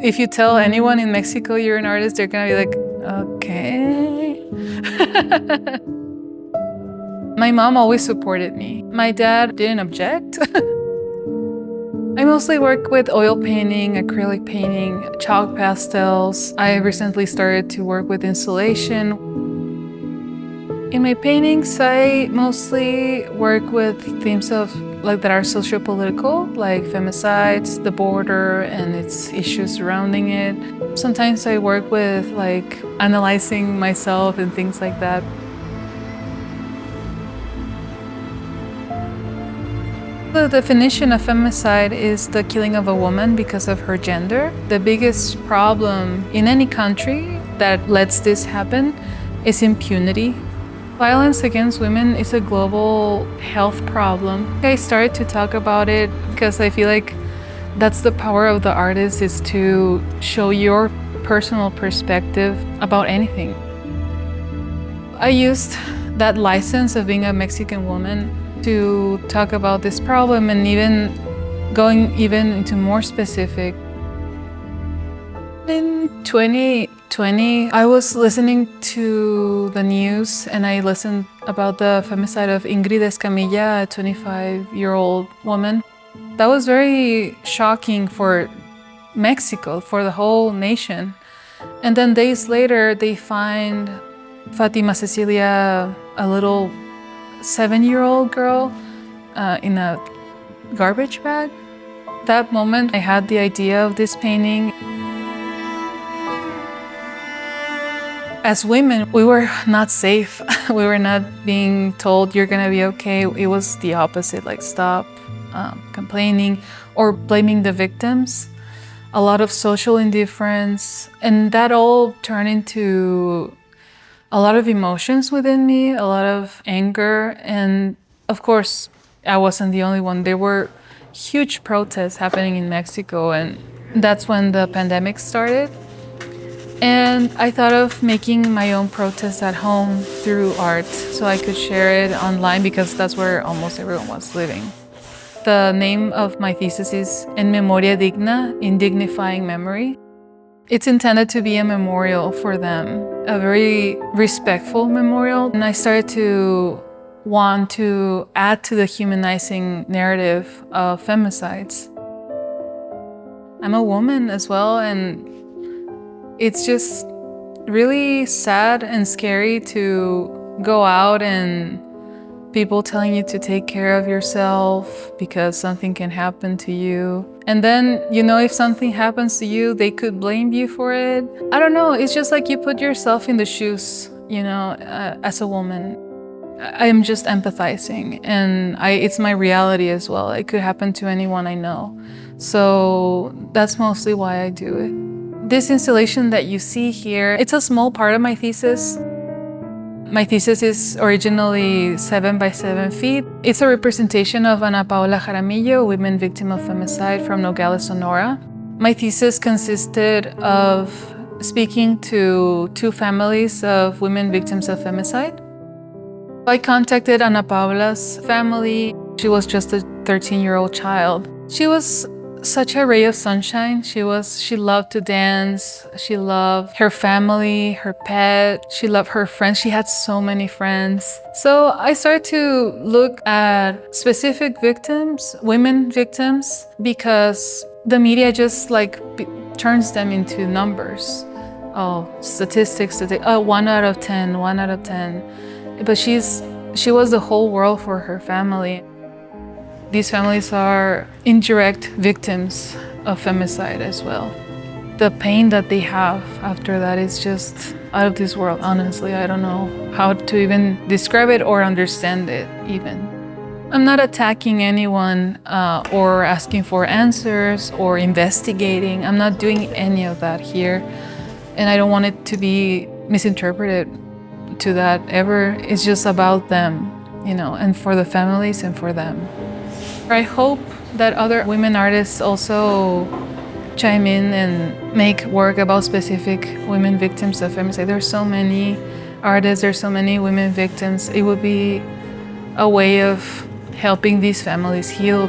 If you tell anyone in Mexico you're an artist, they're gonna be like, okay. My mom always supported me. My dad didn't object. I mostly work with oil painting, acrylic painting, chalk pastels. I recently started to work with installation. In my paintings, I mostly work with themes of that are socio-political, like femicides, the border, and its issues surrounding it. Sometimes I work with analyzing myself and things like that. The definition of femicide is the killing of a woman because of her gender. The biggest problem in any country that lets this happen is impunity. Violence against women is a global health problem. I started to talk about it because I feel like that's the power of the artist, is to show your personal perspective about anything. I used that license of being a Mexican woman to talk about this problem, and even going into more specific. In 2020, I was listening to the news and I listened about the femicide of Ingrid Escamilla, a 25-year-old woman. That was very shocking for Mexico, for the whole nation. And then days later, they find Fatima Cecilia, a little 7-year-old girl, in a garbage bag. That moment, I had the idea of this painting. As women, we were not safe. We were not being told you're gonna be okay. It was the opposite, like stop complaining or blaming the victims. A lot of social indifference, and that all turned into a lot of emotions within me, a lot of anger, and of course, I wasn't the only one. There were huge protests happening in Mexico, and that's when the pandemic started. And I thought of making my own protest at home through art so I could share it online, because that's where almost everyone was living. The name of my thesis is En Memoria Digna, in dignifying memory. It's intended to be a memorial for them, a very respectful memorial. And I started to want to add to the humanizing narrative of femicides. I'm a woman as well, and it's just really sad and scary to go out and people telling you to take care of yourself because something can happen to you. And then, if something happens to you, they could blame you for it. I don't know, it's just like you put yourself in the shoes, as a woman. I am just empathizing, and it's my reality as well. It could happen to anyone I know. So that's mostly why I do it. This installation that you see here, it's a small part of my thesis. My thesis is originally 7 by 7 feet. It's a representation of Ana Paula Jaramillo, a women victim of femicide from Nogales, Sonora. My thesis consisted of speaking to 2 families of women victims of femicide. I contacted Ana Paula's family. She was just a 13-year-old child. She was such a ray of sunshine. She loved to dance. She loved her family, her pet. She loved her friends. She had so many friends. So I started to look at specific victims, women victims, because the media just turns them into numbers. Oh, statistics, 1 out of 10, 1 out of 10. But she was the whole world for her family. These families are indirect victims of femicide as well. The pain that they have after that is just out of this world, honestly. I don't know how to even describe it or understand it even. I'm not attacking anyone or asking for answers or investigating. I'm not doing any of that here. And I don't want it to be misinterpreted to that ever. It's just about them, and for the families and for them. I hope that other women artists also chime in and make work about specific women victims of femicide. There's so many artists, there's so many women victims. It would be a way of helping these families heal.